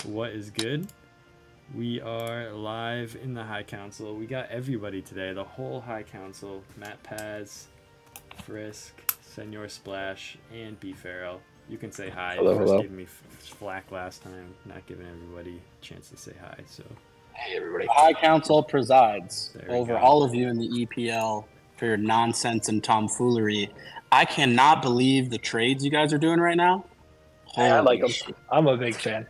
What is good? We are live in the High Council. We got everybody today, the whole High Council. mpaz, Frisk, srsplash, and bfarrell. You can say hi. Hello, Frisk hello. gave me flack last time, not giving everybody a chance to say hi. So Hey, everybody. The High Council presides There we over go. all of you in the EPL for your nonsense and tomfoolery. I cannot believe the trades you guys are doing right now. Hey, I like Holy them. shit. I'm a big fan.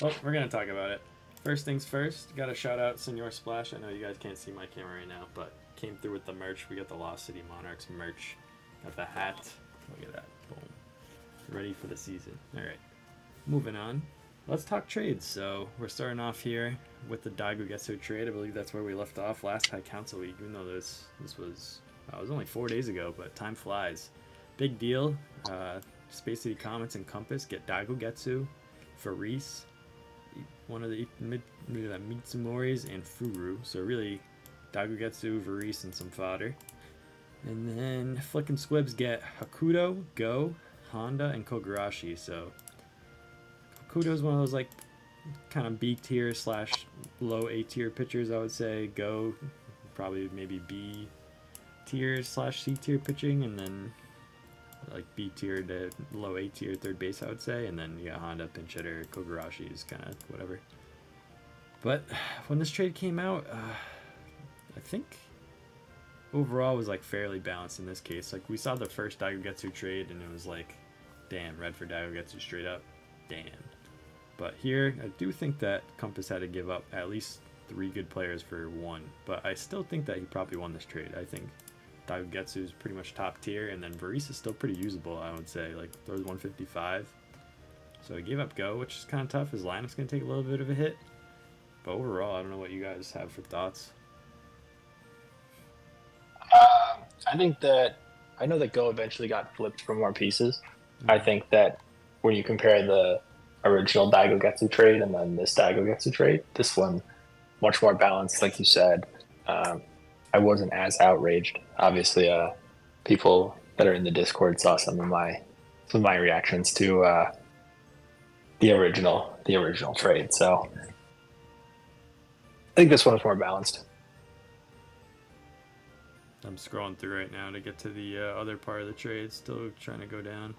well, we're gonna talk about it. First things first, gotta shout out srsplash. I know you guys can't see my camera right now, but came through with the merch. We got the Lost City Monarchs merch. Got the hat. Look at that. Boom. Ready for the season. Alright. Moving on. Let's talk trades. So we're starting off here with the Daigo Getsu trade. I believe that's where we left off last High Council week, even though this was it was only 4 days ago, but time flies. Big deal. Space City Comets and Compass get Daigo Getsu, Faris, one of the Mitsumoris, and Furu. So really, Daigo Getsu, Faris, and some fodder. And then Flick and Squibs get Hakuto, Go, Honda, and Kogarashi. So Hakuto is one of those like kind of B tier slash low A tier pitchers, I would say. Go, probably maybe B tier slash C tier pitching, and then like B tier to low A tier third base, I would say. And then you got Honda, pinch hitter, Kogarashi is kind of whatever. But when this trade came out, I think overall it was like fairly balanced in this case. Like we saw the first Daigo Getsu trade and it was like, damn, red for Daigo Getsu straight up, damn. But here I do think that Compass had to give up at least 3 good players for 1, but I still think that he probably won this trade. I think Daigo Getsu is pretty much top tier, and then Varese is still pretty usable, I would say. Like, throws 155. So he gave up Go, which is kind of tough. His lineup's going to take a little bit of a hit. But overall, I don't know what you guys have for thoughts. I know that Go eventually got flipped for more pieces. I think that when you compare the original Daigo Getsu trade and then this Daigo Getsu trade, this one much more balanced, like you said. I wasn't as outraged. Obviously, people that are in the Discord saw some of my reactions to the original trade. So I think this one was more balanced. I'm scrolling through right now to get to the other part of the trade. Still trying to go down.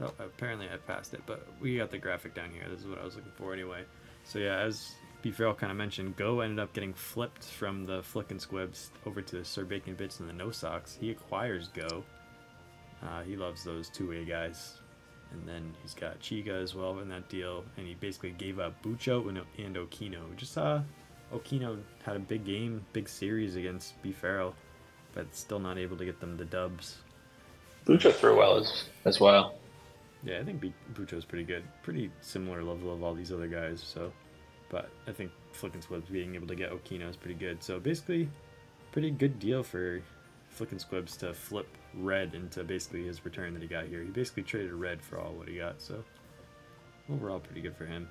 Oh, apparently I passed it, but we got the graphic down here. This is what I was looking for anyway. So yeah, as bfarrell kind of mentioned, Go ended up getting flipped from the Flick and Squibs over to Sir Bacon Bits and the No Socks. He acquires Go. He loves those two-way guys. And then he's got Chiga as well in that deal. And he basically gave up Bucho and Okino. We just saw Okino had a big game, big series against bfarrell, but still not able to get them the dubs. Bucho threw well as well. Yeah, I think Bucho's pretty good. Pretty similar level of all these other guys, so. But I think Flick and Squibs being able to get Okino is pretty good. So basically, pretty good deal for Flick and Squibs to flip red into basically his return that he got here. He basically traded red for all what he got, so overall pretty good for him.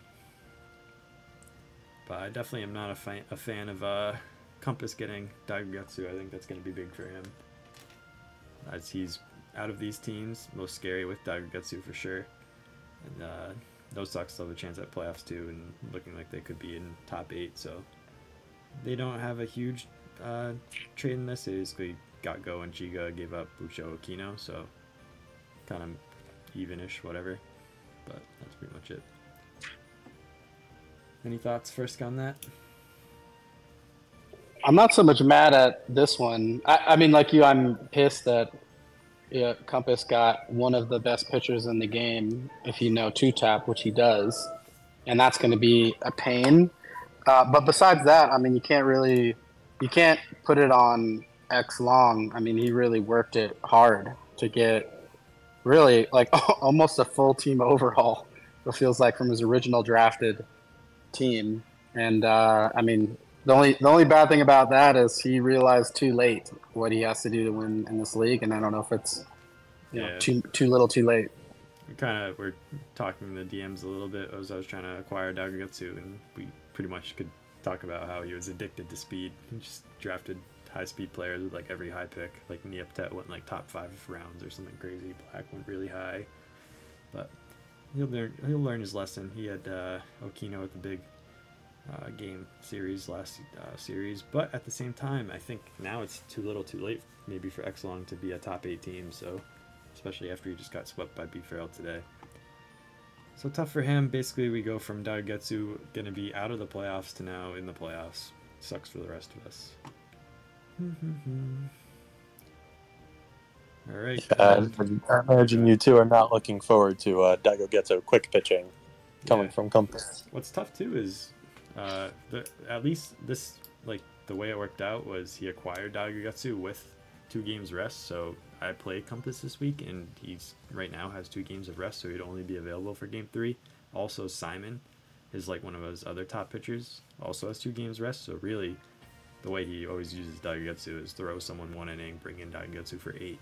But I definitely am not a fan of Compass getting Daigo Getsu. I think that's going to be big for him, as he's out of these teams most scary with Daigo Getsu for sure. And those Sox still have a chance at playoffs too, and looking like they could be in top 8. So they don't have a huge trade in this. They basically got Go and Chiga, gave up Bucho Okino, so kind of evenish, whatever. But that's pretty much it. Any thoughts, Frisk, on that? I'm not so much mad at this one. I mean, like you, I'm pissed that Compass got one of the best pitchers in the game, if you know two-tap, which he does, and that's going to be a pain. But besides that, I mean, you can't put it on X long. I mean, he really worked it hard to get really like almost a full team overhaul, it feels like, from his original drafted team. And I mean, the only bad thing about that is he realized too late what he has to do to win in this league, and I don't know if it's know, too little, too late. We're talking the DMs a little bit as I was trying to acquire Daigo Getsu, and we pretty much could talk about how he was addicted to speed. He just drafted high speed players with like every high pick. Like Nieptet went like top 5 rounds or something crazy. Black went really high, but he'll learn his lesson. He had Okino at the big game series last series, but at the same time, I think now it's too little, too late, maybe for Exelon to be a top 8 team. So, especially after he just got swept by bfarrell today. So tough for him. Basically, we go from Daigetsu gonna be out of the playoffs to now in the playoffs. Sucks for the rest of us. All right. I imagine you two are not looking forward to Daigetsu quick pitching coming from Compass. What's tough too is at least this, like, the way it worked out was he acquired Daigetsu with 2 games rest. So I played Compass this week, and he's right now has 2 games of rest, so he'd only be available for game 3. Also, Simon is like one of his other top pitchers, also has 2 games rest. So really, the way he always uses Daigetsu is throw someone 1 inning, bring in Daigetsu for 8.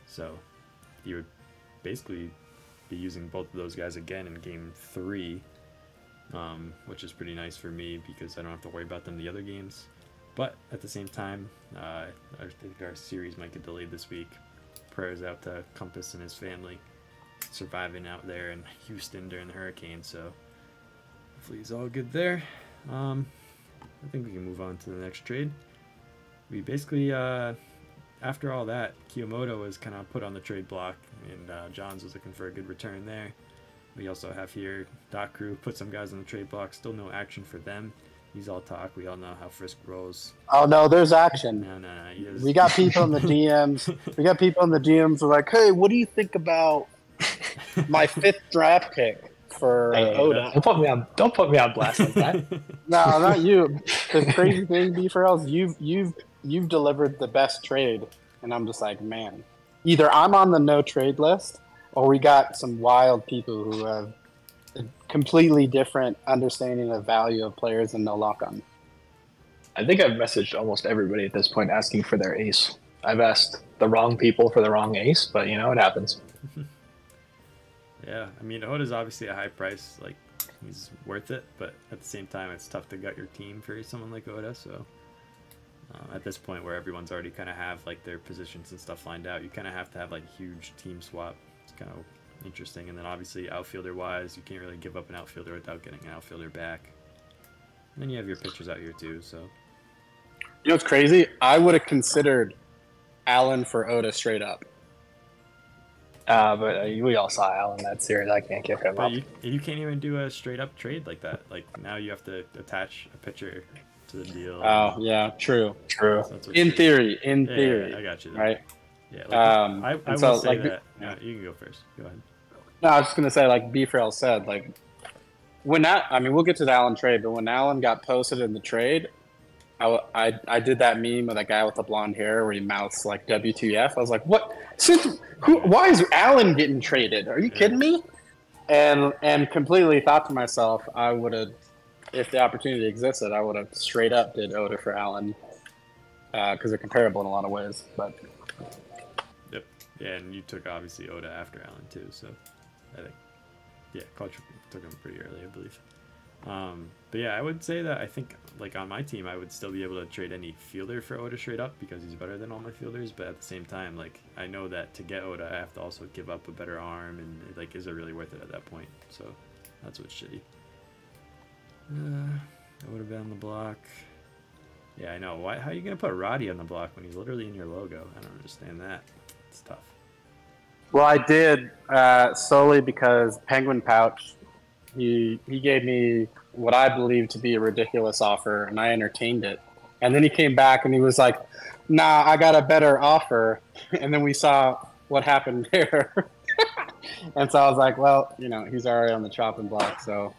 So he would basically be using both of those guys again in game 3, which is pretty nice for me because I don't have to worry about them the other games. But at the same time, I think our series might get delayed this week. Prayers out to Compass and his family surviving out there in Houston during the hurricane. So hopefully he's all good there. I think we can move on to the next trade. We basically, after all that, Kiyomoto was kind of put on the trade block, and Johns was looking for a good return there. We also have here Doc Crew put some guys on the trade block. Still no action for them. He's all talk. We all know how Frisk rolls. Oh no, there's action. No. We got people in the DMs. We got people in the DMs who are like, "Hey, what do you think about my 5th draft pick for Oda?" Don't put me on blast like that. No, not you. The crazy thing, bfarrell, you've delivered the best trade, and I'm just like, man, either I'm on the no trade list, or we got some wild people who have a completely different understanding of value of players and no lock on. I think I've messaged almost everybody at this point asking for their ace. I've asked the wrong people for the wrong ace, but you know, it happens. Yeah, I mean, Oda's obviously a high price. Like, he's worth it, but at the same time, it's tough to gut your team for someone like Oda. So at this point where everyone's already kind of have like their positions and stuff lined out, you kind of have to have like a huge team swap. It's kind of interesting. And then obviously outfielder wise, you can't really give up an outfielder without getting an outfielder back. And then you have your pitchers out here too. So You know what's crazy? I would have considered Allen for Oda straight up. But we all saw Allen in that series. I can't give him up. You can't even do a straight up trade like that. Like, now you have to attach a pitcher to the deal. Oh yeah, true. True. So In theory, yeah, I got you. There. right? Yeah, like, I will say like, that. Yeah, you can go first. Go ahead. No, I was just gonna say, like bfarrell said, like when that. I mean, we'll get to the Allen trade, but when Allen got posted in the trade, I did that meme of that guy with the blonde hair where he mouths like WTF. I was like, what? Why is Allen getting traded? Are you kidding me? And completely thought to myself, I would have, if the opportunity existed, I would have straight up did Oda for Allen because they're comparable in a lot of ways. But yep, yeah, and you took obviously Oda after Allen too, so I think Clutch took him pretty early, I believe. But yeah, I would say that I think, like, on my team, I would still be able to trade any fielder for Oda straight up because he's better than all my fielders. But at the same time, like, I know that to get Oda, I have to also give up a better arm, and like, is it really worth it at that point? So that's what's shitty. Oda been on the block. Yeah, I know. Why? How are you gonna put Roddy on the block when he's literally in your logo? I don't understand that. It's tough. well, I did solely because Penguin Pouch. He gave me what I believe to be a ridiculous offer, and I entertained it. And then he came back and he was like, "Nah, I got a better offer." And then we saw what happened there. And so I was like, "Well, you know, he's already on the chopping block." So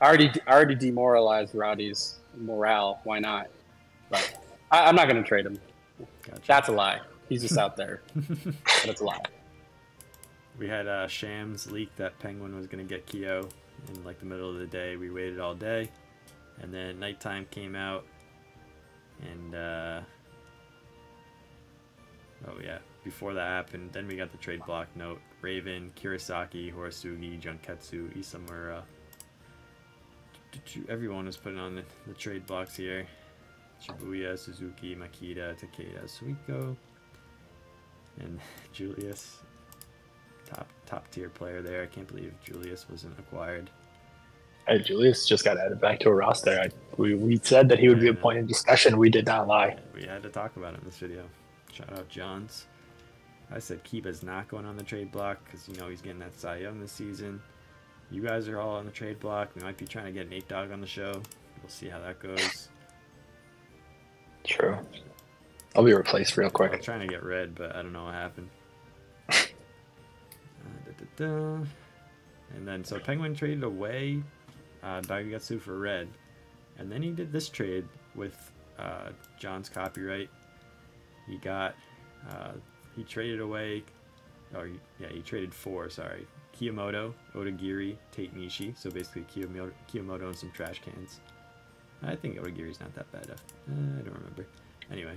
I already demoralized Roddy's morale. Why not? But I'm not going to trade him. Gotcha. That's a lie. He's just out there. But it's a lie. We had Shams leak that Penguin was going to get Kyo in like the middle of the day. We waited all day, and then nighttime came out, and oh yeah, before that happened, then we got the trade block note. Raven, Kurosaki, Horisugi, Junketsu, Isamura. Everyone was putting on the trade blocks here. Shibuya, Suzuki, Makita, Takeda, Suiko, and Julius. top tier player there. I can't believe Julius wasn't acquired. Hey, Julius just got added back to a roster. We said that he would be a point of discussion. We did not lie. We had to talk about it in this video. Shout out Johns. I said Kiba's not going on the trade block because you know he's getting that Cy Young this season. You guys are all on the trade block. We might be trying to get Nate Dogg on the show. We'll see how that goes. True. I'll be replaced real quick. I'm trying to get Red, but I don't know what happened. And then so Penguin traded away Daigatsu for Red, and then he did this trade with John's copyright. He got he traded away, he traded for Kiyomoto, Odagiri, Tate Nishi. So basically Kiyomoto and some trash cans. I think Odagiri's not that bad. I don't remember. Anyway,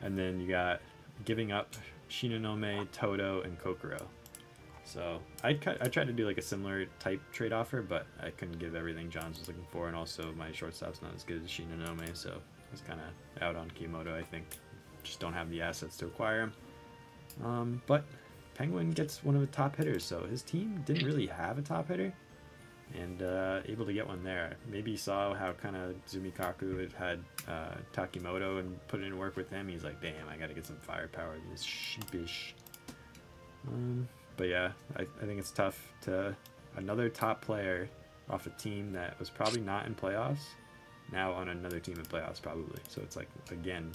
and then you got giving up Shinonome, Toto, and Kokoro. So I tried to do like a similar type trade offer, but I couldn't give everything Johns was looking for, and also my shortstop's not as good as Shinonome, so I was kind of out on Kiyomoto. I think just don't have the assets to acquire him. But Penguin gets one of the top hitters, so his team didn't really have a top hitter, and able to get one there. Maybe he saw how kind of Zumikaku had Takimoto and put it in work with him. He's like, damn, I got to get some firepower in this sheepish. But yeah, I think it's tough to another top player off a team that was probably not in playoffs, now on another team in playoffs probably. So it's like, again,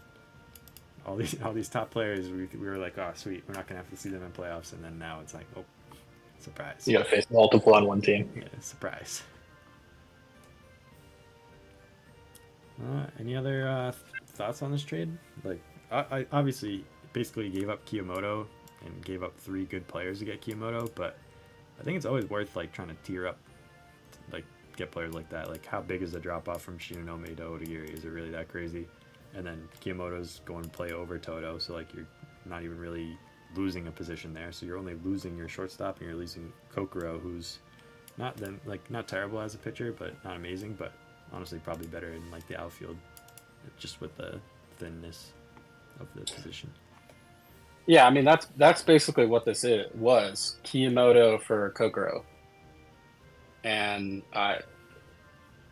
all these top players, we were like, oh sweet, we're not gonna have to see them in playoffs, and then now it's like, oh, surprise. You gotta face multiple on one team. Yeah, surprise. Any other thoughts on this trade? Like, I obviously basically gave up Kiyomoto and gave up 3 good players to get Kiyomoto, but I think it's always worth like trying to tier up, like get players like that. Like, how big is the drop off from Shinonome to Odagiri? Is it really that crazy? And then Kiyomoto's going to play over Toto, so like you're not even really losing a position there. So you're only losing your shortstop, and you're losing Kokoro, who's not terrible as a pitcher, but not amazing, but honestly probably better in like the outfield, just with the thinness of the position. Yeah, I mean that's basically what this was Kiyomoto for Kokoro, and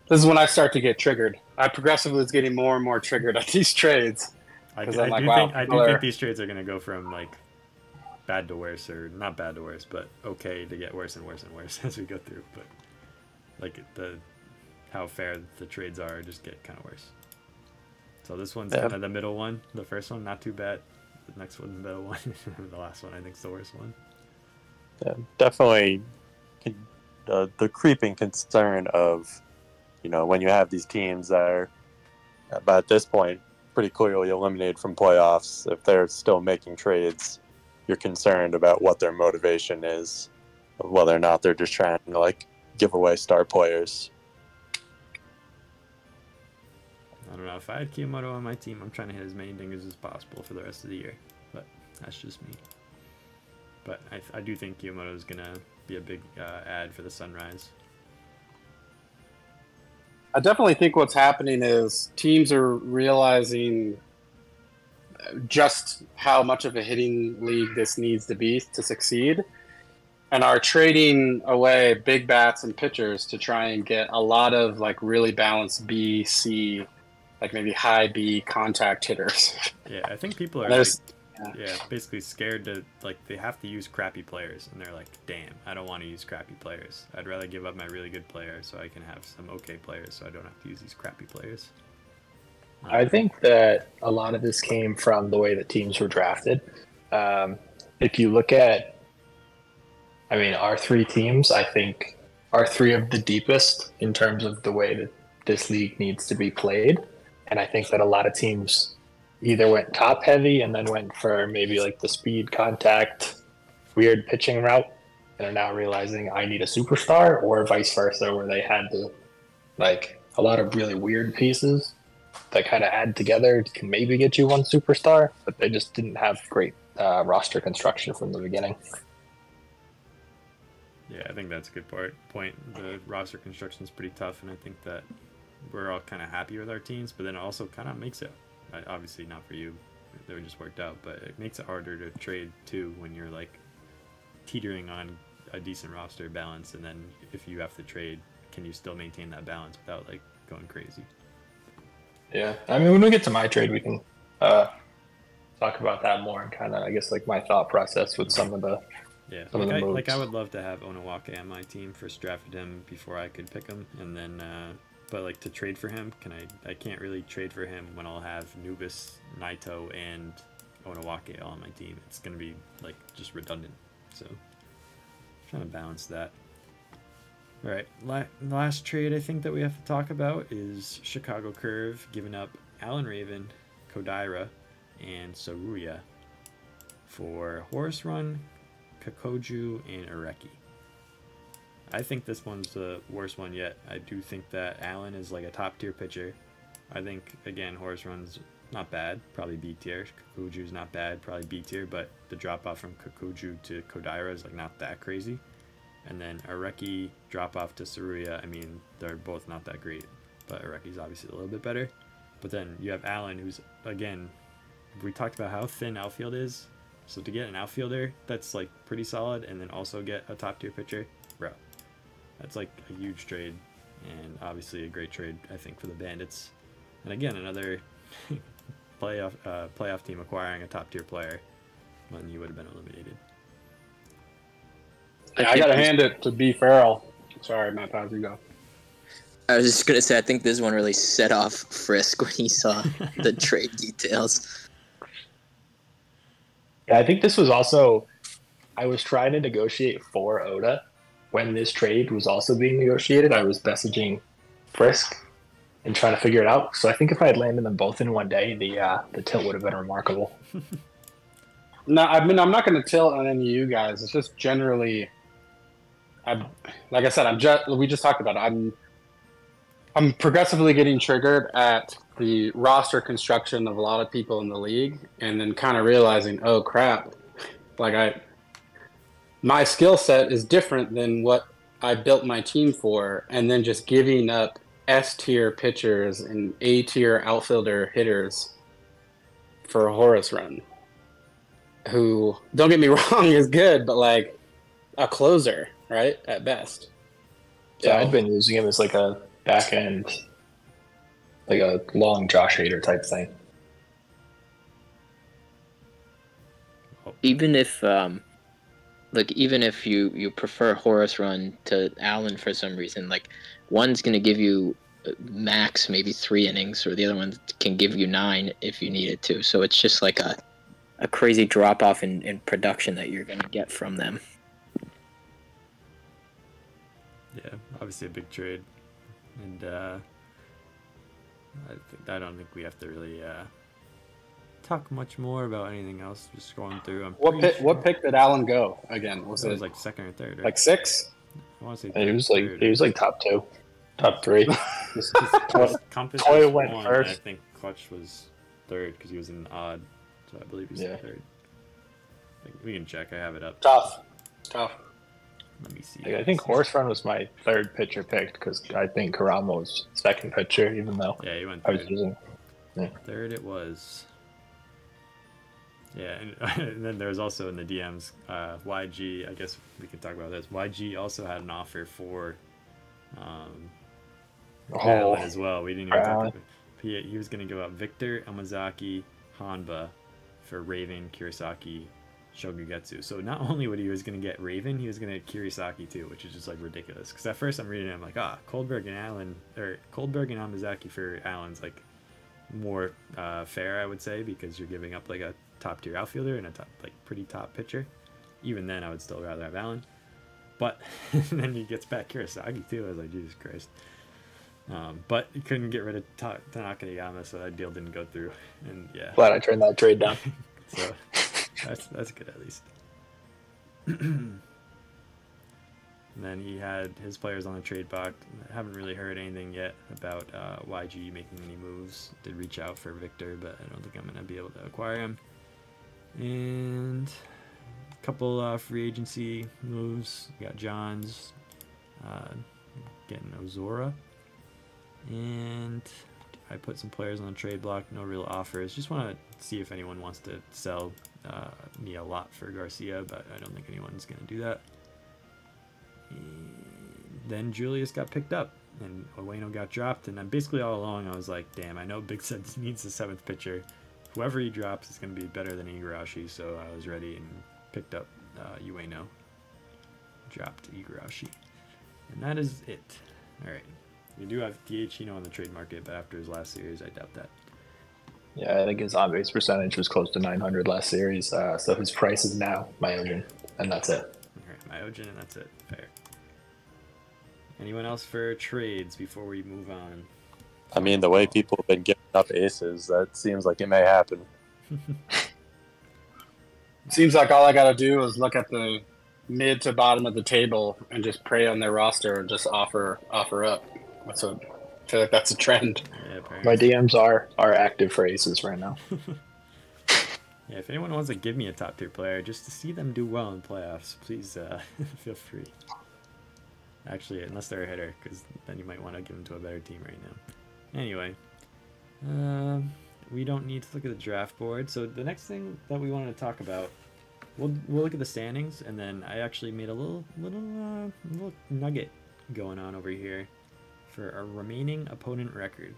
this is when I start to get triggered. I progressively was getting more and more triggered at these trades. I do think these trades are going to go from like bad to worse, or not bad to worse, but okay to get worse and worse and worse as we go through. But like how fair the trades are just get kind of worse. So this one's kind of the middle one. The first one not too bad. The next one, the middle one. The last one I think is the worst one. Yeah, definitely the creeping concern of, you know, when you have these teams that are, at this point, pretty clearly eliminated from playoffs, if they're still making trades, you're concerned about what their motivation is, whether or not they're just trying to, like, give away star players. I don't know. If I had Kiyomoto on my team, I'm trying to hit as many dingers as possible for the rest of the year. But that's just me. But I do think Kiyomoto is going to be a big ad for the Sunrise. I definitely think what's happening is teams are realizing just how much of a hitting league this needs to be to succeed, and are trading away big bats and pitchers to try and get a lot of like really balanced B, C, like maybe high B contact hitters. Yeah, I think people are basically scared to, like, they have to use crappy players, and they're like, damn, I don't want to use crappy players. I'd rather give up my really good player so I can have some okay players, so I don't have to use these crappy players. I think that a lot of this came from the way that teams were drafted. If you look at, I mean, our 3 teams, I think, are 3 of the deepest in terms of the way that this league needs to be played. And I think that a lot of teams either went top heavy and then went for maybe like the speed contact, weird pitching route, and are now realizing I need a superstar, or vice versa, where they had to, like, a lot of really weird pieces that kind of add together can maybe get you one superstar, but they just didn't have great roster construction from the beginning. Yeah, I think that's a good point. The roster construction is pretty tough, and I think that we're all kind of happy with our teams, but then it also kind of makes it, obviously not for you, they just worked out, but it makes it harder to trade too when you're like teetering on a decent roster balance, and then if you have to trade, can you still maintain that balance without like going crazy? Yeah, I mean, when we get to my trade, we can talk about that more and kind of, I guess, like my thought process with some of the moves. I would love to have Onawake on my team. First drafted him before I could pick him, and then but like to trade for him, I can't really trade for him when I'll have Nubis, Naito, and Onawake all on my team. It's gonna be like just redundant. So trying to balance that. All right, last trade I think that we have to talk about is Chicago Curve giving up Allen Raven, Kodaira, and Saruya for Horse Run, Kakoju, and Areki. I think this one's the worst one yet. I do think that Allen is like a top tier pitcher. I think, again, Horse Run's not bad, probably B tier. Kakoju's not bad, probably B tier, but the drop off from Kakoju to Kodaira is like not that crazy. And then Areki drop off to Saruya, I mean, they're both not that great, but Areki's obviously a little bit better. But then you have Allen, who's, again, we talked about how thin outfield is. So to get an outfielder that's like pretty solid and then also get a top tier pitcher, bro, that's like a huge trade, and obviously a great trade, I think, for the Bandits. And again, another playoff team acquiring a top tier player when you would have been eliminated. Yeah, I gotta hand it to bfarrell. Sorry, mpaz, you go. I was just gonna say, I think this one really set off Frisk when he saw the trade details. Yeah, I think this was also, I was trying to negotiate for Oda when this trade was also being negotiated. I was messaging Frisk and trying to figure it out. So I think if I had landed them both in one day, the tilt would have been remarkable. No, I mean, I'm not going to tilt on any of you guys. It's just generally, like I said, we just talked about it. I'm progressively getting triggered at the roster construction of a lot of people in the league, and then kind of realizing, oh crap, like my skill set is different than what I built my team for, and then just giving up S tier pitchers and A tier outfielder hitters for a Horus Run, who, don't get me wrong, is good, but like a closer, right, at best. Yeah, I'd been using him as like a back end, like a long Josh Hader type thing. Even if you prefer Horus Run to Allen for some reason, like one's going to give you max maybe 3 innings, or the other one can give you 9 if you need it to. So it's just like a crazy drop off in production that you're going to get from them. Yeah, obviously a big trade, and I don't think we have to really talk much more about anything else. Just going through. What pick did Allen go again? Was it like second or third? Right? Like 6? I want to say he was like top 2, top 3. Compass Toy went one, first. I think Clutch was third because he was in odd, so I believe he's third. We can check. I have it up. Tough. Let me see. I think Horse Run was my third pitcher picked because I think Karama was second pitcher, even though he went I third. was using. Yeah. Third it was. Yeah, and then there was also in the DMs, YG, I guess we could talk about this. YG also had an offer for Allen as well. We didn't even talk about it. He was going to go out Victor, Amazaki, Hanba for Raven, Kurosaki, Shogugetsu. So not only he was going to get Raven, he was going to get Kurosaki too, which is just like ridiculous. Because at first I'm reading it, I'm like, Kohlberg and Amazaki for Allen's like more fair, I would say, because you're giving up like a top tier outfielder and a pretty top pitcher. Even then, I would still rather have Allen. But then he gets back Kurosaki too. I was like, Jesus Christ. But he couldn't get rid of Tanaka Yama, so that deal didn't go through. And yeah, Glad I turned that trade down. So that's good at least. And then he had his players on the trade block. I haven't really heard anything yet about YG making any moves. Did reach out for Victor, but I don't think I'm going to be able to acquire him. And a couple free agency moves. We got Johns getting Ozora. And I put some players on the trade block. No real offers. Just want to see if anyone wants to sell me a lot for Garcia, but I don't think anyone's going to do that. And then Julius got picked up, and Ueno got dropped, and basically all along I was like, damn, I know Big Sid needs the 7th pitcher. Whoever he drops is going to be better than Igarashi, so I was ready and picked up Ueno. Dropped Igarashi. And that is it. Alright. We do have DH on the trade market, but after his last series, I doubt that. Yeah, I think his on-base percentage was close to 900 last series, so his price is now Myojin, and that's it. Alright, Myojin, and that's it. Fair. Anyone else for trades before we move on? I mean, the way people have been giving up aces, that seems like it may happen. Seems like all I got to do is look at the mid to bottom of the table and just prey on their roster and just offer up. I feel like that's a trend. Yeah, My DMs are active for aces right now. Yeah, if anyone wants to give me a top tier player just to see them do well in playoffs, please feel free. Actually, unless they're a hitter, because then you might want to give them to a better team right now. Anyway, we don't need to look at the draft board. So the next thing that we wanted to talk about, we'll look at the standings, and then I actually made a little nugget going on over here for a remaining opponent record.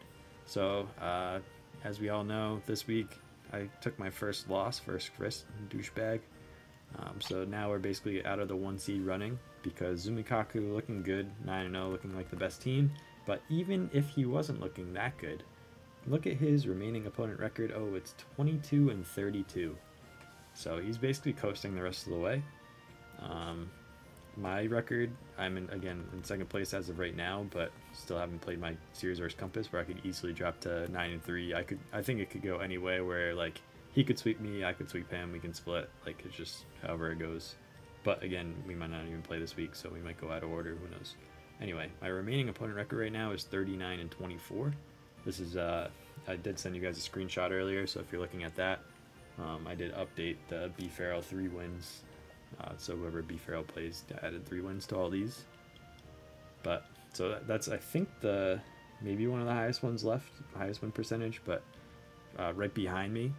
So as we all know, this week I took my first loss, first frisk, douchebag. So now we're basically out of the 1 seed running because Zumikaku looking good, 9-0, looking like the best team. But even if he wasn't looking that good, look at his remaining opponent record. Oh, it's 22-32. So he's basically coasting the rest of the way. My record, I'm again in 2nd place as of right now, but still haven't played my series versus Compass where I could easily drop to 9-3. I think it could go any way where like he could sweep me, I could sweep him, we can split. Like it's just however it goes. But again, we might not even play this week, so we might go out of order. Who knows? Anyway, my remaining opponent record right now is 39-24. This is I did send you guys a screenshot earlier, so if you're looking at that, I did update the bfarrell 3 wins. So whoever bfarrell plays added 3 wins to all these. But so that's I think maybe one of the highest ones left, highest win percentage. But right behind me,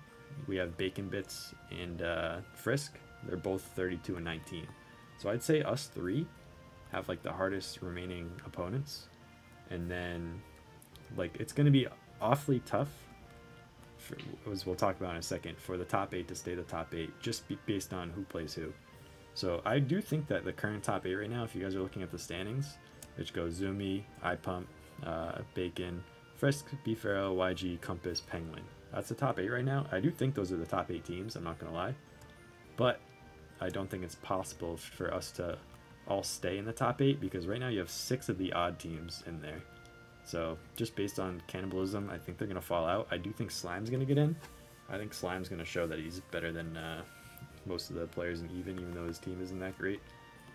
we have Bacon Bits and Frisk. They're both 32-19. So I'd say us 3 have like the hardest remaining opponents, and then like it's going to be awfully tough. As we'll talk about in a second, for the top 8 to stay the top 8, just based on who plays who. So I do think that the current top 8 right now, if you guys are looking at the standings, which goes Zumi, iPump, Bacon, Frisk, bfarrell, YG, Compass, Penguin. That's the top 8 right now. I do think those are the top 8 teams, I'm not going to lie. But I don't think it's possible for us to all stay in the top 8, because right now you have 6 of the odd teams in there. So just based on cannibalism, I think they're going to fall out. I do think Slime's going to get in. I think Slime's going to show that he's better than most of the players in even though his team isn't that great.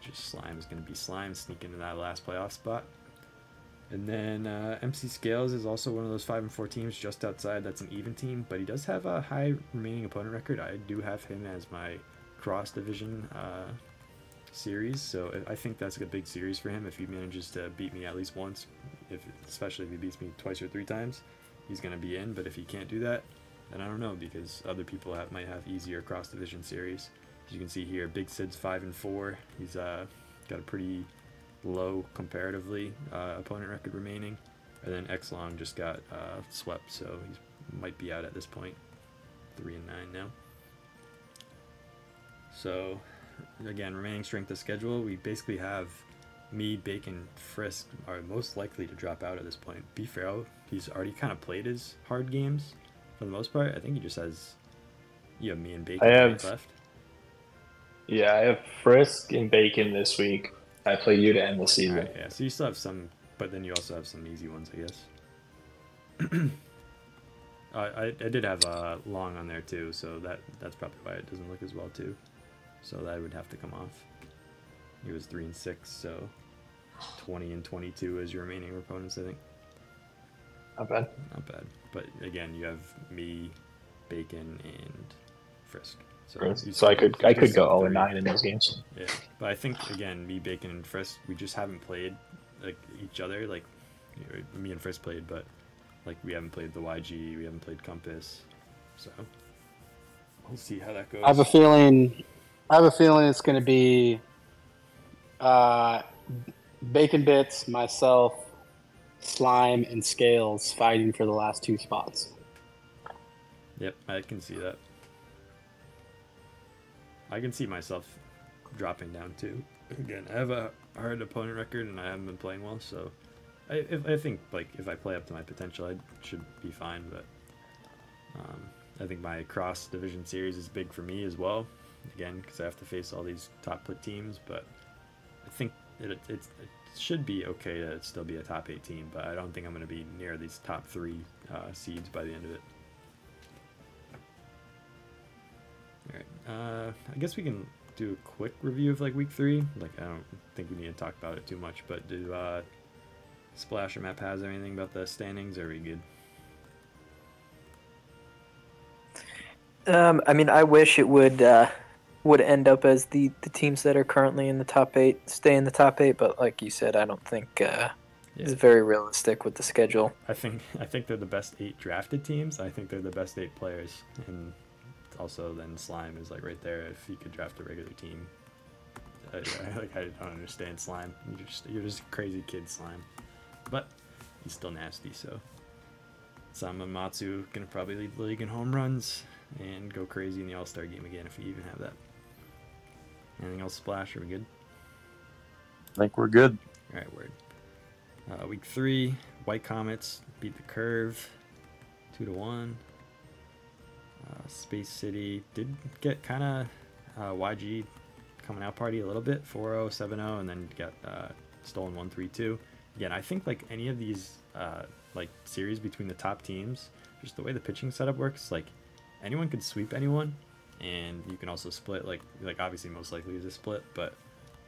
Just Slime is going to be Slime, sneak into that last playoff spot. And then MC Scales is also one of those 5-4 teams just outside. That's an even team, but he does have a high remaining opponent record. I do have him as my cross division series, so I think that's a big series for him if he manages to beat me at least once. Especially if he beats me 2 or 3 times, he's going to be in. But if he can't do that, then I don't know, because other people might have easier cross division series. As you can see here, Big Sid's 5-4. He's got a pretty low comparatively opponent record remaining, and then Xlong just got swept, so he might be out at this point. 3-9 now. So again, remaining strength of schedule, we basically have me, Bacon, Frisk are most likely to drop out at this point. bfarrell, he's already kind of played his hard games for the most part. I think he just has, you have me and Bacon left. Yeah, I have Frisk and Bacon this week. I play you to end the season. Right, yeah, so you still have some, but then you also have some easy ones, I guess. I did have Long on there too, so that's probably why it doesn't look as well too. So that would have to come off. He was 3-6, so 20-22 as your remaining opponents, I think. Not bad. Not bad. But again, you have me, Bacon, and Frisk. So I could go 0-9 in those games. Yeah, but I think again, me, Bacon, and Frisk, we just haven't played like each other. Like me and Frisk played, but like we haven't played the YG, we haven't played Compass. So We'll see how that goes. I have a feeling it's going to be Bacon Bits, myself, Slime, and Scales fighting for the last 2 spots. Yep, I can see that. I can see myself dropping down too. Again, I have a hard opponent record and I haven't been playing well, so I think like if I play up to my potential, I should be fine. But I think my cross division series is big for me as well. Again, because I have to face all these top put teams, but I think it should be okay to still be a top 8 team. But I don't think I'm going to be near these top 3 seeds by the end of it. All right, I guess we can do a quick review of like week 3. Like I don't think we need to talk about it too much, but do Splash or mpaz anything about the standings? Or are we good? I mean, I wish it would end up as the teams that are currently in the top 8 stay in the top 8, but like you said, I don't think it's very realistic with the schedule. I think they're the best 8 drafted teams. I think they're the best 8 players, and also then Slime is like right there if you could draft a regular team. I don't understand Slime. You're just a crazy kid, Slime, but he's still nasty. So Sama Matsu gonna probably lead the league in home runs and go crazy in the All-Star game again if you even have that. Anything else, Splash? Are we good? I think we're good. All right, word. Week 3, White Comets beat the Curve 2-1. Space City did get kind of YG coming out party a little bit, 4-0, 7-0, and then got stolen 1-3-2. Again, I think like any of these like series between the top teams, just the way the pitching setup works, like anyone could sweep anyone, and you can also split. Like obviously most likely is a split, but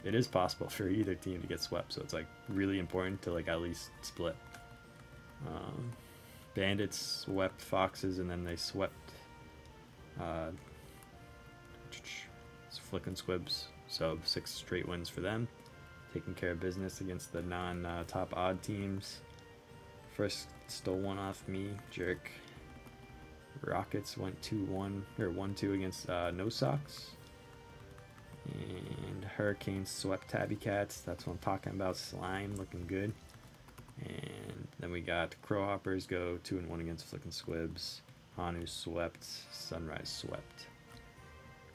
it is possible for either team to get swept. So it's like really important to like at least split. Bandits swept Foxes, and then they swept Flickin' Squibs. So 6 straight wins for them, taking care of business against the non-top odd teams. Frisk stole one off me, jerk. Rockets went 2-1 or 1-2 against No Sox. And Hurricanes swept Tabby Cats. That's what I'm talking about. Slime looking good. And then we got Crowhoppers go 2-1 against Flickin' Squibs. Hanu swept. Sunrise swept.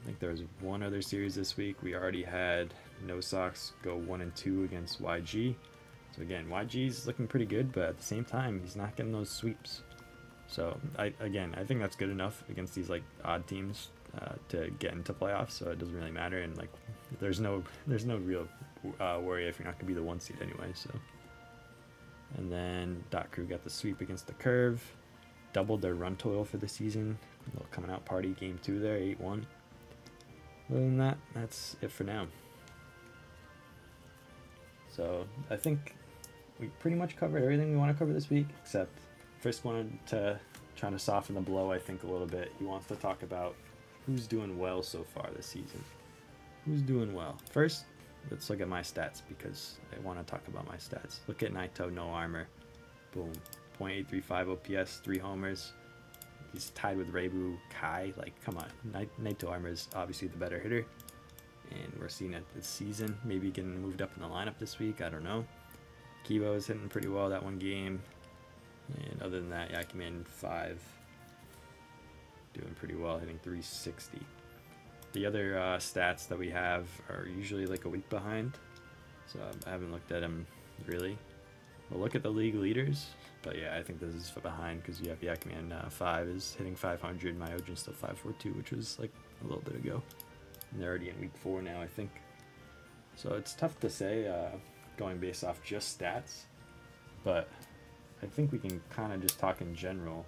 I think there was one other series this week. We already had No Sox go 1-2 against YG. So again, YG's looking pretty good, but at the same time, he's not getting those sweeps. So I think that's good enough against these like odd teams to get into playoffs. So it doesn't really matter, and like there's no real worry if you're not gonna be the 1 seed anyway. So, and then Dot Crew got the sweep against the Curve, doubled their run total for the season. A little coming out party game 2 there, 8-1. Other than that, that's it for now. So I think we pretty much covered everything we want to cover this week, except Frisk wanted to try to soften the blow, I think, a little bit. He wants to talk about who's doing well so far this season. Who's doing well? First, let's look at my stats, because I want to talk about my stats. Look at Naito, no armor. Boom. .835 OPS, 3 homers. He's tied with Reibu Kai. Like, come on. Naito armor is obviously the better hitter. And we're seeing it this season. Maybe getting moved up in the lineup this week. I don't know. Kibo is hitting pretty well that one game. And other than that, Yakiman 5 doing pretty well, hitting 360. The other stats that we have are usually like a week behind, so I haven't looked at them really. We'll look at the league leaders, but yeah, I think this is behind because you have Yakiman 5 is hitting 500, Myojin's still 542, which was like a little bit ago. And they're already in week 4 now, I think. So it's tough to say going based off just stats, but I think we can kind of just talk in general.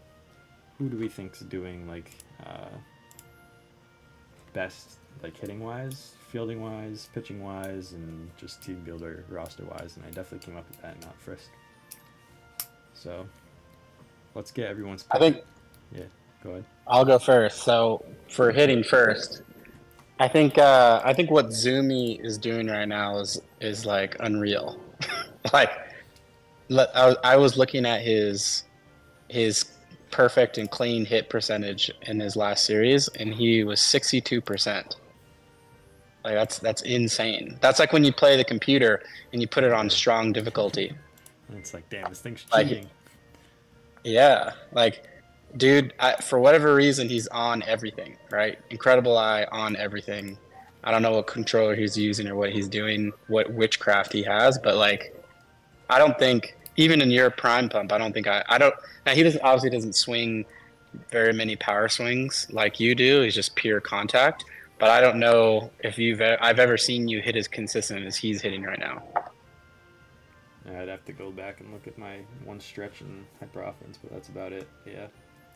Who do we think's doing like best, like hitting wise, fielding wise, pitching wise, and just team builder roster wise? And I definitely came up with that, not Frisk. So let's get everyone's pick. I think. Yeah, go ahead. I'll go first. So for hitting first, I think what Zumi is doing right now is like unreal. Like, I was looking at his perfect and clean hit percentage in his last series, and he was 62%. Like that's insane. That's like when you play the computer and you put it on strong difficulty. And it's like, damn, this thing's Like, cheating. Yeah, like, dude, for whatever reason, he's on everything, right? Incredible Eye on everything. I don't know what controller he's using or what he's doing, what witchcraft he has, but like, I don't think even in your prime pump, I don't think I don't. Now he doesn't obviously doesn't swing very many power swings like you do. He's just pure contact. But I don't know if I've ever seen you hit as consistent as he's hitting right now. I'd have to go back and look at my one stretch and hyper offense, but that's about it. Yeah,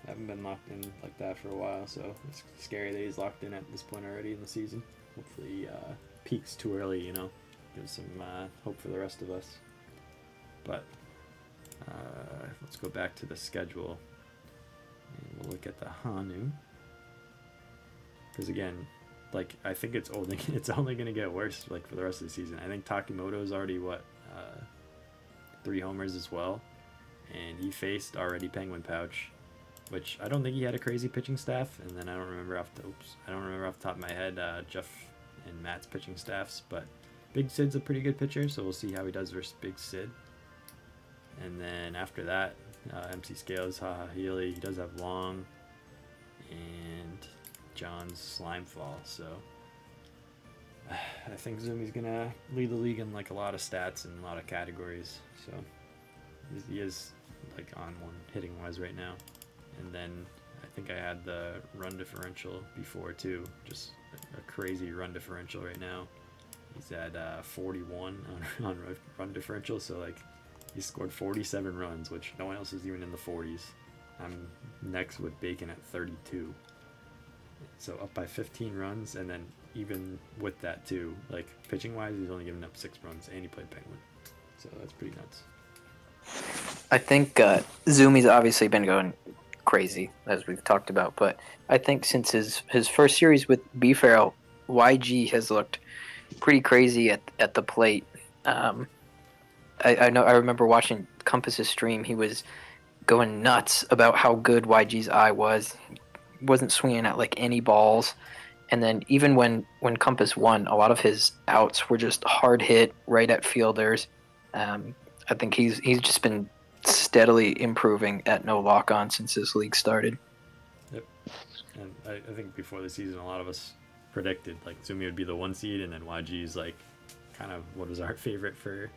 I haven't been locked in like that for a while, so it's scary that he's locked in at this point already in the season. Hopefully he peaks too early, you know, gives some hope for the rest of us. But let's go back to the schedule, and we'll look at the Hanu. Because again, like, I think it's only going to get worse like for the rest of the season. I think Takimoto's already 3 homers as well, and he faced already Penguin Pouch, which I don't think he had a crazy pitching staff. And then I don't remember off the top of my head Jeff and Matt's pitching staffs, but Big Sid's a pretty good pitcher, so we'll see how he does versus Big Sid. And then after that, MC Scales, Haha Healy, he does have Long, and John's Slimefall. So I think Zumi's gonna lead the league in like a lot of stats and a lot of categories. So he is like on one hitting wise right now. And then I think I had the run differential before too, just a crazy run differential right now. He's at 41 on run differential, so like he scored 47 runs, which no one else is even in the 40s. I'm next with Bacon at 32. So up by 15 runs, and then even with that too, like pitching wise, he's only given up 6 runs, and he played Penguin. So that's pretty nuts. I think Zumi's obviously been going crazy, as we've talked about, but I think since his first series with bfarrell, YG has looked pretty crazy at the plate. I remember watching Compass's stream. He was going nuts about how good YG's eye was. He wasn't swinging at like any balls. And then even when Compass won, a lot of his outs were just hard hit right at fielders. I think he's just been steadily improving at no lock on since this league started. Yep. And I think before the season, a lot of us predicted like Zumi would be the 1 seed, and then YG's like kind of what was our favorite for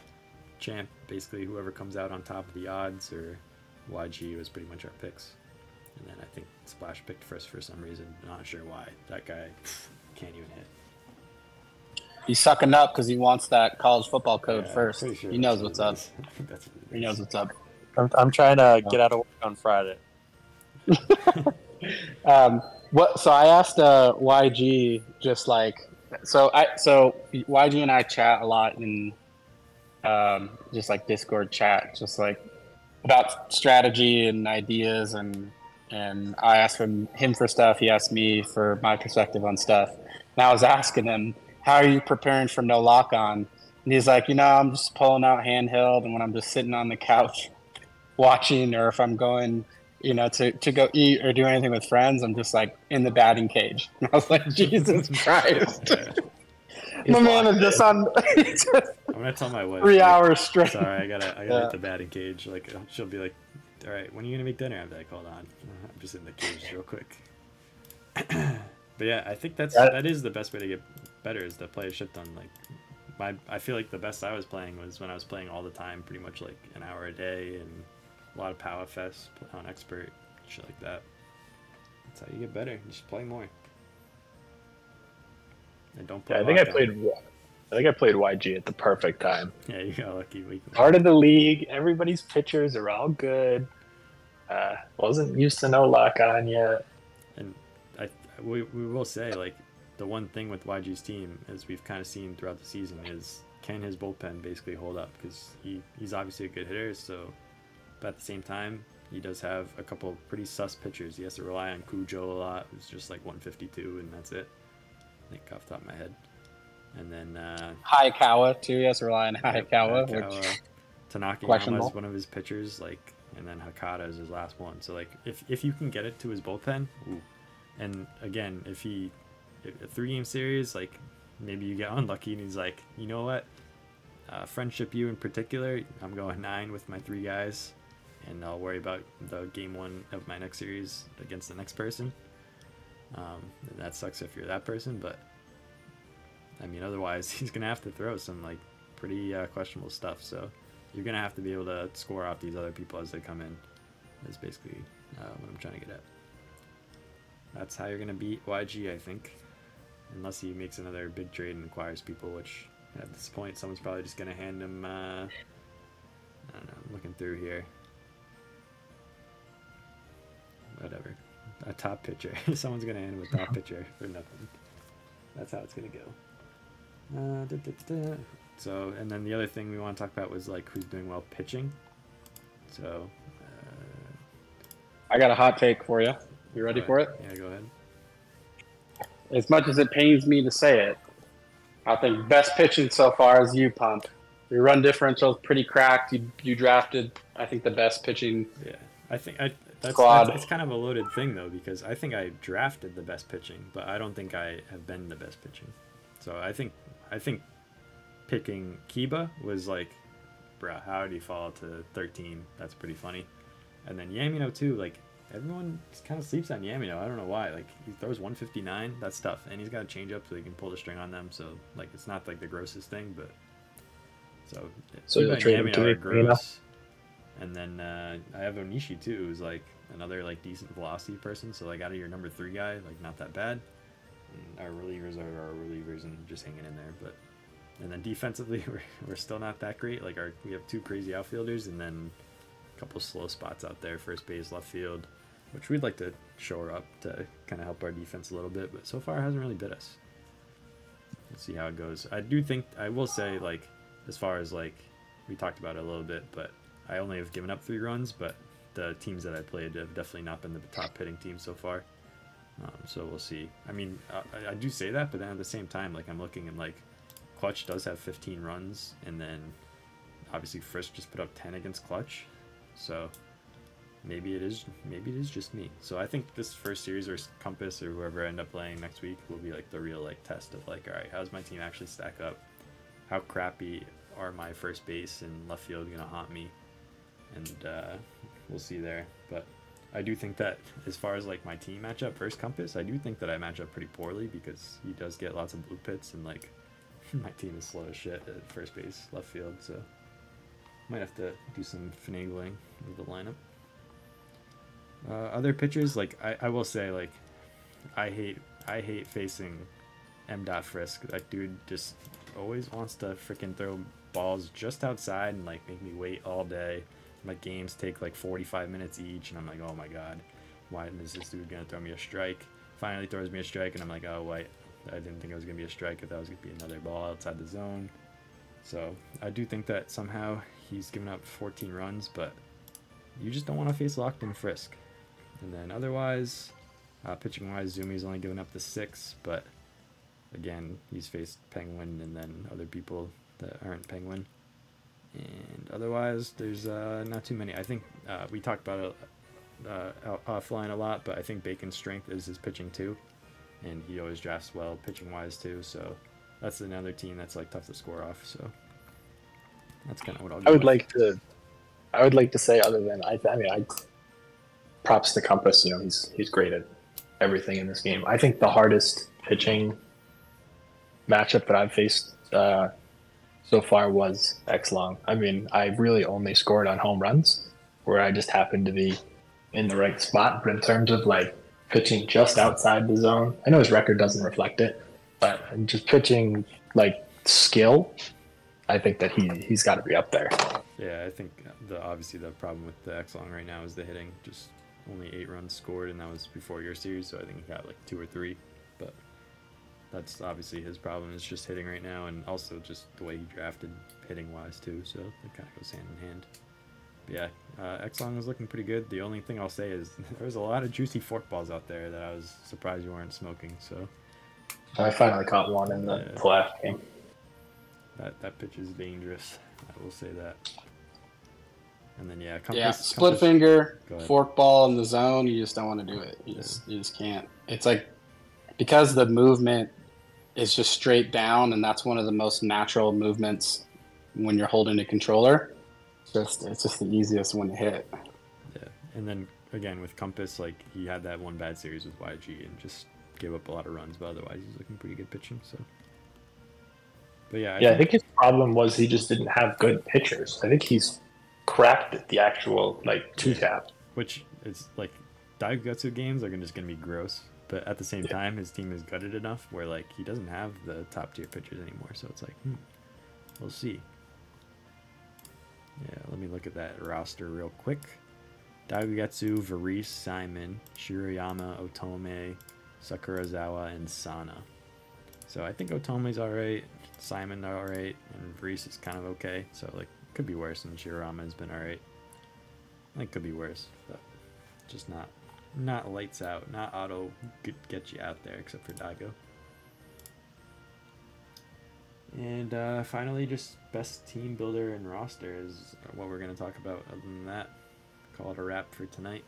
champ. Basically, whoever comes out on top of the odds, or YG was pretty much our picks. And then I think Splash picked first for some reason. Not sure why. That guy can't even hit. He's sucking up because he wants that college football code first. Pretty sure he knows what's up. He knows what's up. I'm trying to get out of work on Friday. So I asked YG just like so YG and I chat a lot in just like Discord chat, just like about strategy and ideas, and I asked him for stuff. He asked me for my perspective on stuff. And I was asking him, how are you preparing for no lock on? And he's like, I'm just pulling out handheld, and when I'm just sitting on the couch watching, or if I'm going, to go eat or do anything with friends, I'm just like in the batting cage. And I was like, Jesus Christ. My man is just on I'm gonna tell my wife 3 hours straight. Sorry, I gotta hit the batting cage. Like, she'll be like, all right, when are you gonna make dinner? I'm like, hold on, I'm just in the cage real quick. But yeah, I think that is the best way to get better, is to play a shit ton. Like, I feel like the best I was playing was when I was playing all the time, pretty much like an hour a day, and a lot of Power Fest on expert, shit like that. That's how you get better. You just play more. And don't play. I think I played YG at the perfect time. Yeah, you got lucky. Part of the league, everybody's pitchers are all good. Wasn't used to no lock on yet. And we will say, like, the one thing with YG's team, as we've kind of seen throughout the season, is can his bullpen basically hold up? Because he's obviously a good hitter, but at the same time, he does have a couple pretty sus pitchers. He has to rely on Cujo a lot, who's just like 152, and that's it. I think off the top of my head. And then Hayakawa too. He has to rely on Hayakawa. Tanaka was one of his pitchers. Like, and then Hakata is his last one. So like if you can get it to his bullpen, ooh. And again, if a 3-game series, like maybe you get unlucky and he's like, you know what, friendship you in particular, I'm going 9 with my 3 guys, and I'll worry about the game 1 of my next series against the next person. And that sucks if you're that person, but I mean, otherwise he's gonna have to throw some like pretty questionable stuff. So you're gonna have to be able to score off these other people as they come in. Is basically what I'm trying to get at. That's how you're gonna beat YG, I think, unless he makes another big trade and acquires people. Which at this point, someone's probably just gonna hand him. I don't know. I'm looking through here. Whatever. A top pitcher. Someone's gonna hand him a top pitcher for nothing. That's how it's gonna go. So, and then the other thing we want to talk about was like who's doing well pitching. So, I got a hot take for you. You ready for it? Yeah, go ahead. As much as it pains me to say it, I think best pitching so far is you, Pump. Your run differential is pretty cracked. You drafted, I think, the best pitching. Yeah, I think that's it's kind of a loaded thing though, because I think I drafted the best pitching, but I don't think I have been the best pitching. So I think picking Kiba was like, bruh, how did he fall to 13? That's pretty funny. And then Yamino too, like everyone just kind of sleeps on Yamino. I don't know why. Like he throws 159, that's tough, and he's got a change up so he can pull the string on them. So like it's not like the grossest thing, but so you'll trade him to me, gross. And then I have Onishi too, who's like another like decent velocity person. So like out of your number 3 guy, like not that bad. And our relievers are our relievers and just hanging in there. But and then defensively, we're still not that great. Like we have 2 crazy outfielders and then a couple slow spots out there, first base, left field, which we'd like to shore up to kind of help our defense a little bit. But so far, it hasn't really bit us. Let's see how it goes. I will say, like, as far as like we talked about it a little bit, but I only have given up 3 runs, but the teams that I played have definitely not been the top hitting team so far. So we'll see. I mean, I do say that, but then at the same time, like I'm looking and like Clutch does have 15 runs, and then obviously Frisk just put up 10 against Clutch. So maybe it is just me. So I think this first series or Compass or whoever I end up playing next week will be like the real like test of like, all right, how's my team actually stack up? How crappy are my first base and left field gonna haunt me? And we'll see there. But I do think that as far as like my team matchup versus Compass, I do think that I match up pretty poorly because he does get lots of blue pits and like my team is slow as shit at first base, left field. So might have to do some finagling with the lineup. Other pitchers, like I will say, like I hate facing Frisk. That dude just always wants to freaking throw balls just outside and like make me wait all day. My games take like 45 minutes each, and I'm like, oh my god, why is this dude gonna throw me a strike? Finally throws me a strike, and I'm like, oh wait, I didn't think it was gonna be a strike. I thought it was gonna be another ball outside the zone. So I do think that somehow he's given up 14 runs, but you just don't want to face locked-in Frisk. And then otherwise, pitching-wise, Zumi's only given up the 6, but again, he's faced Penguin and then other people that aren't Penguin. And otherwise, there's not too many. I think we talked about it offline a lot, but I think Bacon's strength is his pitching too, and he always drafts well pitching-wise too. So that's another team that's like tough to score off. So that's kind of what I'll. I would like to say, other than I mean, props to Compass. You know, he's great at everything in this game. I think the hardest pitching matchup that I've faced so far was X-Long. I mean, I really only scored on home runs where I just happened to be in the right spot. But in terms of like pitching just outside the zone, I know his record doesn't reflect it, but just pitching like skill, I think that he's got to be up there. Yeah, I think obviously the problem with the X-Long right now is the hitting. Just only 8 runs scored, and that was before your series, so I think he got like 2 or 3. But that's obviously his problem, is just hitting right now, and also just the way he drafted hitting-wise too, so it kind of goes hand in hand. But yeah, X-Long was looking pretty good. The only thing I'll say is there was a lot of juicy forkballs out there that I was surprised you weren't smoking, so. I finally caught one in the last game. That pitch is dangerous, I will say that. And then yeah, split finger, Go ahead. fork ball in the zone. You just don't want to do it. You just can't. It's like because the movement is just straight down, and that's one of the most natural movements when you're holding a controller. It's just the easiest one to hit. Yeah, and then again with Compass, like he had that one bad series with YG and just gave up a lot of runs, but otherwise he's looking pretty good pitching. So, but yeah, I think his problem was he just didn't have good pitchers. I think he's cracked at the actual like two tap, which is like Daigatsu games are just gonna be gross. But at the same time, his team is gutted enough where like he doesn't have the top tier pitchers anymore. So it's like, we'll see. Yeah, let me look at that roster real quick. Daigatsu, Varese, Simon, Shiroyama, Otome, Sakurazawa, and Sana. So I think Otome's alright, Simon alright, and Varese is kind of okay. So like could be worse, and Shiroyama has been alright. I think could be worse, but just not lights out, not auto get you out there except for Daigo. And finally, just best team builder and roster is what we're going to talk about. Other than that, call it a wrap for tonight.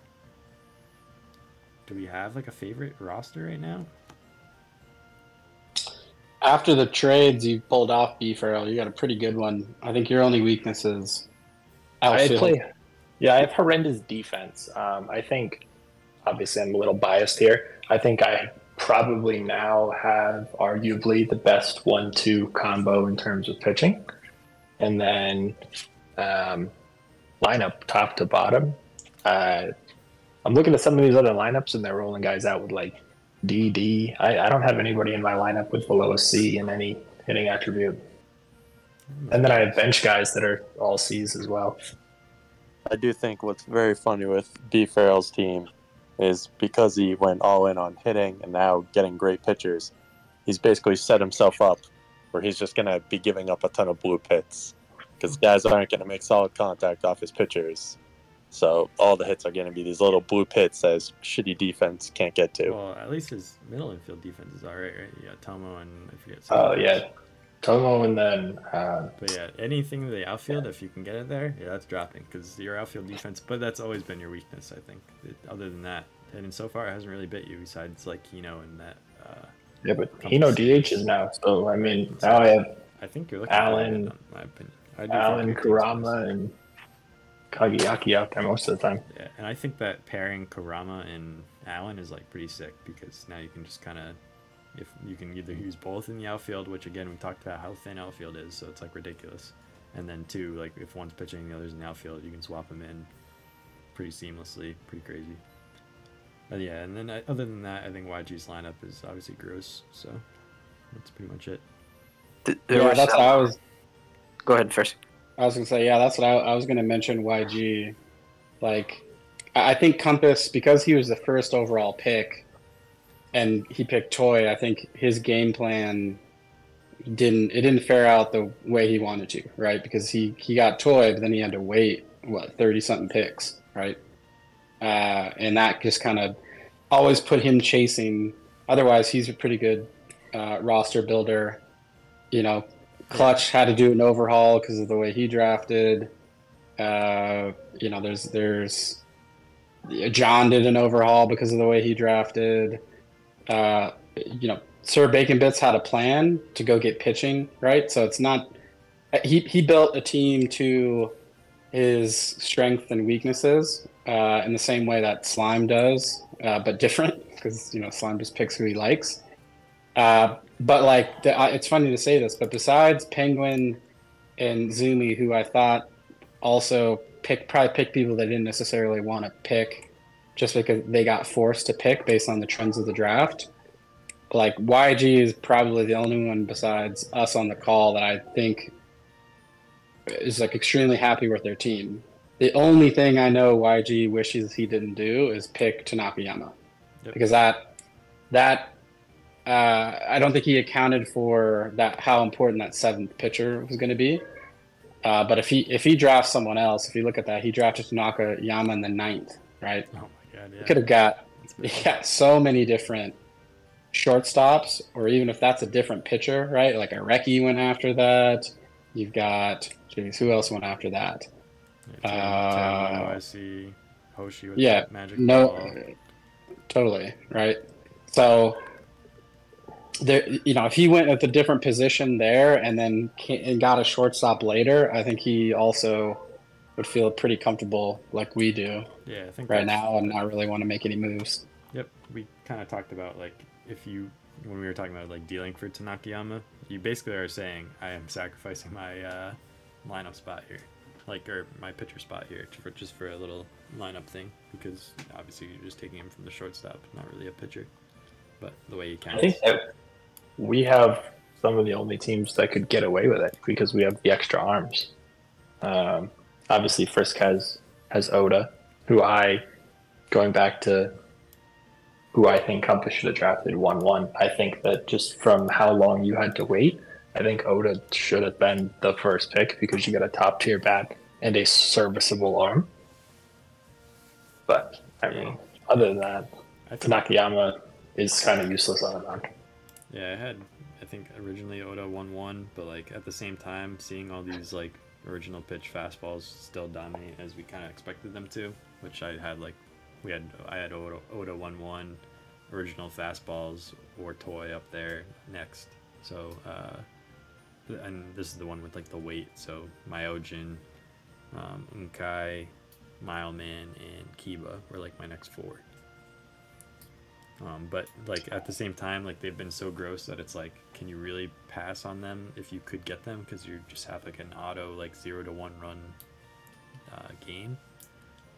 Do we have like a favorite roster right now? After the trades you pulled off, bfarrell, you got a pretty good one. I think your only weakness is outfield. I have horrendous defense. I think, obviously, I'm a little biased here. I think I probably now have arguably the best 1-2 combo in terms of pitching. And then lineup top to bottom. I'm looking at some of these other lineups and they're rolling guys out with like DD. I don't have anybody in my lineup with below a C in any hitting attribute. And then I have bench guys that are all C's as well. I do think what's very funny with bfarrell's team is because he went all in on hitting and now getting great pitchers, he's basically set himself up where he's just going to be giving up a ton of blue pits because guys aren't going to make solid contact off his pitchers. So all the hits are going to be these little blue pits that his shitty defense can't get to. Well, at least his middle infield defense is alright, right? You got Tomo and I forget. Oh, yeah. Tomo and then... but yeah, anything in the outfield, if you can get it there, yeah, that's dropping because your outfield defense, but that's always been your weakness, I think. Other than that, and so far it hasn't really bit you besides like Hino and that. Yeah, but Hino DHs now, so I mean, now I think you're looking Alan, at my opinion. Alan, Kurama, and Kageyaki out there most of the time. Yeah, and I think that pairing Kurama and Alan is like pretty sick because now you can just kind of, if you can either use both in the outfield, which again we talked about how thin outfield is, so it's like ridiculous, and then two, like if one's pitching the other's in the outfield, you can swap them in pretty seamlessly, pretty crazy. Yeah, and then other than that, I think YG's lineup is obviously gross, so that's pretty much it. That's how I was. Go ahead first. I was gonna say, yeah, that's what I was gonna mention. YG, like, I think Compass, because he was the first overall pick, and he picked Toy. I think his game plan didn't fare out the way he wanted to, right? Because he got Toy, but then he had to wait 30-something picks, right? And that just kind of always put him chasing. Otherwise, he's a pretty good roster builder. You know, Clutch had to do an overhaul because of the way he drafted. You know, there's John did an overhaul because of the way he drafted. You know, Sir Bacon Bits had a plan to go get pitching, right? So it's not he built a team to his strength and weaknesses in the same way that Slime does, but different because, you know, Slime just picks who he likes. But like, it's funny to say this, but besides Penguin and Zumi, who I thought also probably picked people they didn't necessarily want to pick just because they got forced to pick based on the trends of the draft. Like, YG is probably the only one besides us on the call that I think is like extremely happy with their team. The only thing I know YG wishes he didn't do is pick Tanakayama. Yep. Because that I don't think he accounted for that, how important that seventh pitcher was going to be. But if he drafts someone else, if you look at that, he drafted Tanakayama in the 9th, right? Oh my god, yeah. He could have got so many different shortstops, or even if that's a different pitcher, right? Like Areki went after that. You've got, who else went after that? I see Hoshi with Yeah, the magic no, ball. totally right. So there, if he went at a different position there and then and got a shortstop later, I think he also would feel pretty comfortable like we do Yeah, I think right now and not really want to make any moves. Yep, we kind of talked about like when we were talking about like dealing for Tanakayama, you basically are saying I am sacrificing my lineup spot here, or my pitcher spot here just for a little lineup thing, because obviously you're just taking him from the shortstop, not really a pitcher, but the way you can. I think that we have some of the only teams that could get away with it because we have the extra arms. Obviously, Frisk has Oda, going back to who I think Compass should have drafted 1-1. I think that just from how long you had to wait, I think Oda should have been the first pick because you got a top tier bat and a serviceable arm. But I mean, other than that, Nakayama is kind of useless on a knock. Yeah, I think originally Oda 1-1, but like at the same time, seeing all these like original pitch fastballs still dominate as we kind of expected them to, which I had Oda 1-1, original fastballs or toy up there next. So and this is the one with like the weight. So Myojin, Unkai, Mileman, and Kiba were like my next 4. But like at the same time, like they've been so gross that it's like, can you really pass on them if you could get them? Because you just have like an auto like 0-1 run game.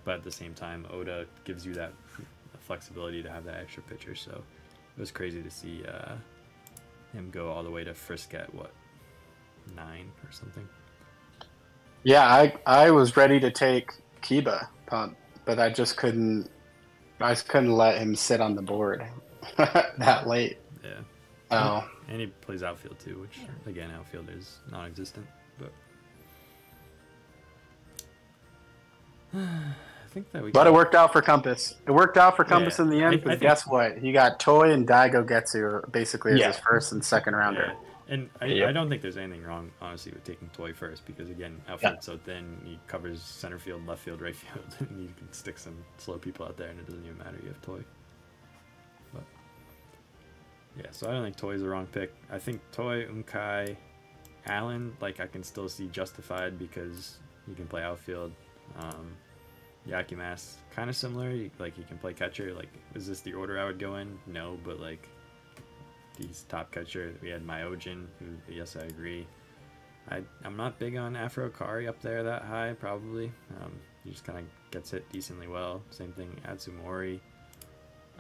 But at the same time, Oda gives you that flexibility to have that extra pitcher. So it was crazy to see him go all the way to Frisk at 9 or something. Yeah, I was ready to take Kiba punt, but I just couldn't. I just couldn't let him sit on the board that late. Yeah. Oh. And he plays outfield too, which again, outfield is non-existent. But I think that But it worked out for Compass. It worked out for Compass in the end. I Because think, guess what? He got Toy and Daigo Getsu basically as his first and second rounder. Yeah. And I don't think there's anything wrong, honestly, with taking Toy first, because again, outfield's so thin, he covers center field, left field, right field, and you can stick some slow people out there, and it doesn't even matter you have Toy. But yeah, so I don't think Toy's the wrong pick. I think Toy, Unkai, Allen, like I can still see justified because he can play outfield. Yakimas, kind of similar, like he can play catcher. Like, is this the order I would go in? No, but like. He's top catcher. We had Myojin, who, yes, I agree. I'm not big on Afro Kari up there that high, probably. He just kind of gets hit decently well. Same thing, Atsumori,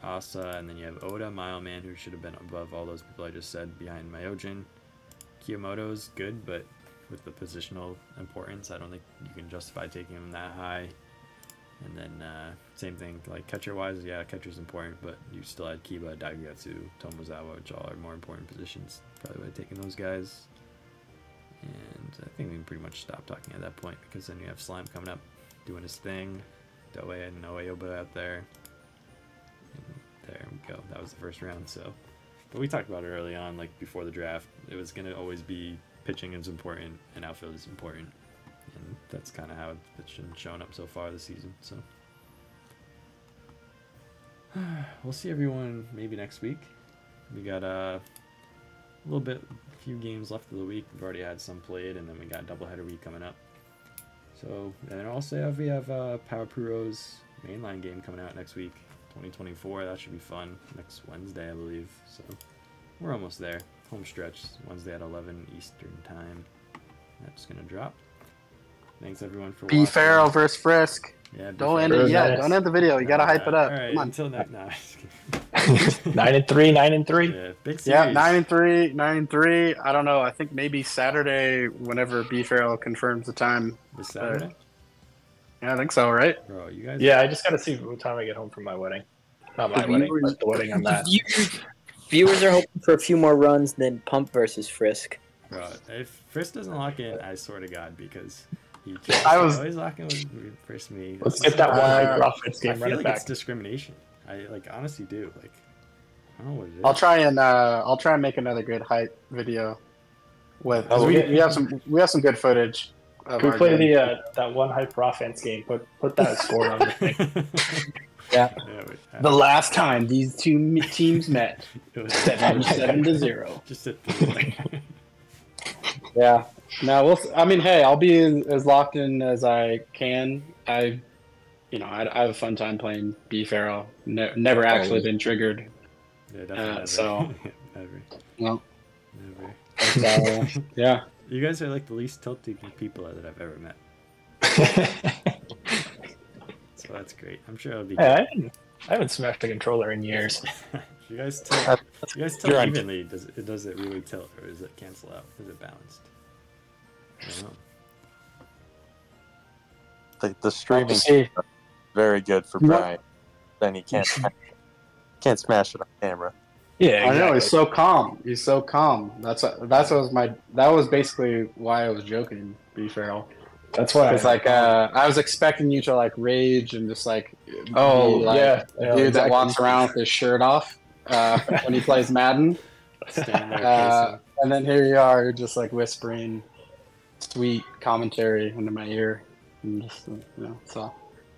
Asa, and then you have Oda, Mileman, who should have been above all those people I just said behind Myojin. Kiyomoto's good, but with the positional importance, I don't think you can justify taking him that high. And then same thing, like catcher-wise, yeah, catcher's important, but you still had Kiba, Daigatsu, Tomozawa, which all are more important positions. Probably would have taken those guys. And I think we can pretty much stop talking at that point, because then you have Slime coming up, doing his thing. Doe and Noeyoba out there. And there we go. That was the first round, so. But we talked about it early on, like before the draft. It was going to always be pitching is important and outfield is important. And that's kind of how it's been showing up so far this season. So we'll see everyone maybe next week. We got a few games left of the week. We've already had some played, and then we got doubleheader week coming up. So, and then also we have Power Puro's mainline game coming out next week, 2024. That should be fun. Next Wednesday, I believe. So we're almost there. Home stretch Wednesday at 11 Eastern time. That's gonna drop. Thanks everyone for watching. bfarrell versus Frisk. Yeah, don't end it yet. Don't end the video. You gotta hype it up. All right, Come on. until next. 9-3, 9-3. Yeah, big series. Yeah, 9-3, 9-3. I don't know. I think maybe Saturday, whenever bfarrell confirms the time. This Saturday? Yeah, I think so. Right? Bro, you guys. Yeah, I just gotta see what time I get home from my wedding. Not my wedding, but the wedding I'm at. Viewers are hoping for a few more runs than Pump versus Frisk. Bro, if Frisk doesn't lock in, I swear to God, because he always locking with Frisk me. Let's get that one like Rockford's game. I feel like it's discrimination. I honestly do. Like, I don't know what it is. I'll try and make another good hype video. We have some good footage. of Can we our play game. that one hyper offense game? Put that score on the thing. Yeah. The we last time these two teams met, it was 7-0. just a 3. Yeah. No, I mean, hey, I'll be as locked in as I can. I have a fun time playing bfarrell. Never actually been triggered. Yeah, definitely. So, never. well, Never. but, yeah. You guys are like the least tilty people that I've ever met. So that's great. I'm sure it'll be Yeah, good. I haven't smashed a controller in years. You guys tilt You're on- evenly. Does it really tilt, or does it cancel out? Is it balanced? I don't know. The streaming See. is very good for Brian. Then he can't smash it on camera. Yeah, I know exactly. he's so calm. He's so calm. That was basically why I was joking, bfarrell. That's why. It's like I was expecting you to like rage and just like Oh, be, like, yeah. a Yeah, dude that exactly. walks around with his shirt off when he plays Madden, Stand there pacing. and then here you are, just like whispering sweet commentary into my ear, and just So,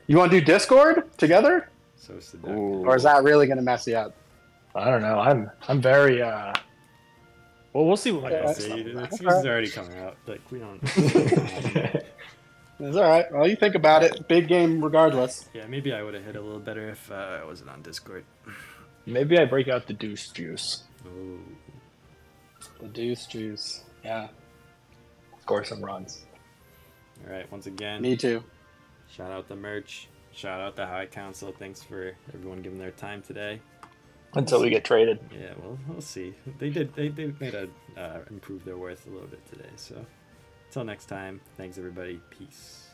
you want to do Discord together, So seductive. or is that really going to mess you up? I don't know. I'm very. Well, we'll see what Yeah, next see, time. the excuses are already coming out. Like we don't. It's all right. Well, you think about it. Big game, regardless. Yeah, maybe I would have hit a little better if I wasn't on Discord. Maybe I break out the deuce juice. Oh. The deuce juice. Yeah. Score some runs. All right. Once again, Me too. shout out the merch. Shout out the High Council. Thanks for everyone giving their time today. Until we get traded. Yeah, well, we'll see. They made improve their worth a little bit today. So, until next time, thanks everybody. Peace.